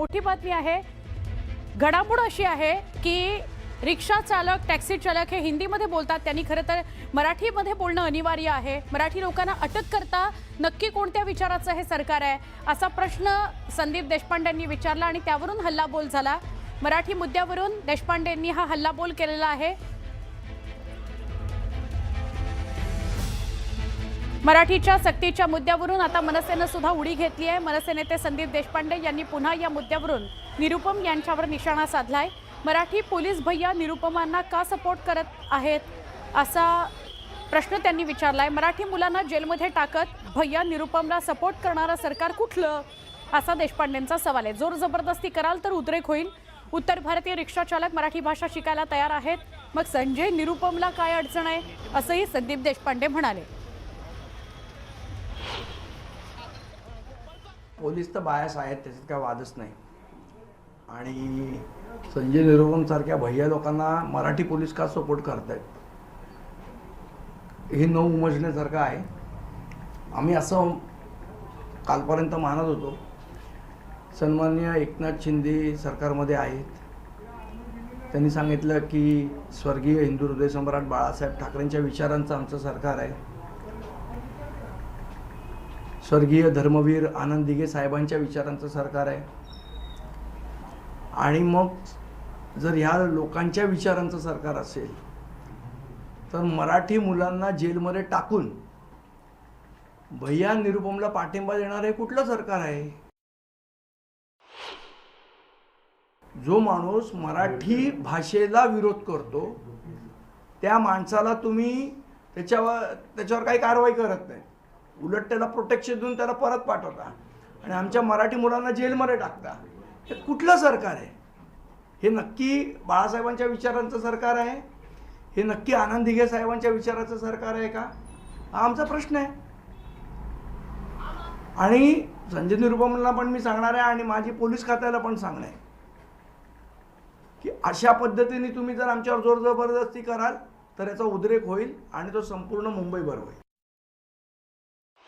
मोठी बातमी आहे। घडामोड अशी आहे की रिक्षा चालक, टॅक्सी चालक हे हिंदीमध्ये बोलतात, त्यांनी खरं तर मराठीमध्ये बोलणं अनिवार्य आहे। मराठी लोकांना अटक करता नक्की कोणत्या विचाराचं हे सरकार आहे असा प्रश्न संदीप देशपांडेंनी विचारला आणि त्यावरून हल्लाबोल झाला। मराठी मुद्द्यावरून देशपांडेंनी हा हल्लाबोल केलेला आहे। मराठीच्या सक्तीच्या मुद्द्यावरून आता मनसेने सुद्धा उडी घेतली आहे। मनसे नेते संदीप देशपांडे यांनी पुन्हा या मुद्द्यावरून निरुपम यांच्यावर निशाणा साधलाय। मराठी पोलीस भैया निरुपमांना का सपोर्ट करत आहेत असा प्रश्न त्यांनी विचारलाय। मराठी मुलांना जेलमध्ये टाकत भैया निरुपमला सपोर्ट करणारं सरकार कुठलं असा देशपांडेंचा सवाल आहे। जोर जबरदस्ती कराल तर उद्रेक होईल। उत्तर भारतीय रिक्षा चालक मराठी भाषा शिकायला तयार आहेत, मग संजय निरुपमला काय अडचण आहे असंही संदीप देशपांडे म्हणाले। पोलीस तर बायस आहेत, त्याच्यात काय वादच नाही। आणि संजय निरुपम सारख्या भैया लोकांना मराठी पोलीस का सपोर्ट करतायत हे न उमजण्यासारखं आहे। आम्ही असं कालपर्यंत मानत होतो। सन्माननीय एकनाथ शिंदे सरकारमध्ये आहेत, त्यांनी सांगितलं की स्वर्गीय हिंदू हृदय सम्राट बाळासाहेब ठाकरेंच्या विचारांचं आमचं सरकार आहे। स्वर्गीय धर्मवीर आनंद दिघे साहेबांच्या विचारांचं सरकार आहे। आणि मग जर ह्या लोकांच्या विचारांचं सरकार असेल तर मराठी मुलांना जेलमध्ये टाकून भैया निरुपमला पाठिंबा देणार हे कुठलं सरकार आहे? जो माणूस मराठी भाषेला विरोध करतो त्या माणसाला तुम्ही त्याच्यावर काही कारवाई करत नाही, उलट त्याला प्रोटेक्शन देऊन त्याला परत पाठवता आणि आमच्या मराठी मुलांना जेलमध्ये टाकता। हे कुठलं सरकार आहे? हे नक्की बाळासाहेबांच्या विचारांचं सरकार आहे? हे नक्की आनंद दिघे साहेबांच्या विचाराचं सरकार आहे का? हा आमचा प्रश्न आहे। आणि संजय निरुपमला पण मी सांगणार आहे आणि माझी पोलीस खात्याला पण सांगणार आहे की अशा पद्धतीने तुम्ही जर आमच्यावर जोर जबरदस्ती कराल तर याचा उद्रेक होईल आणि तो संपूर्ण मुंबईभर होईल।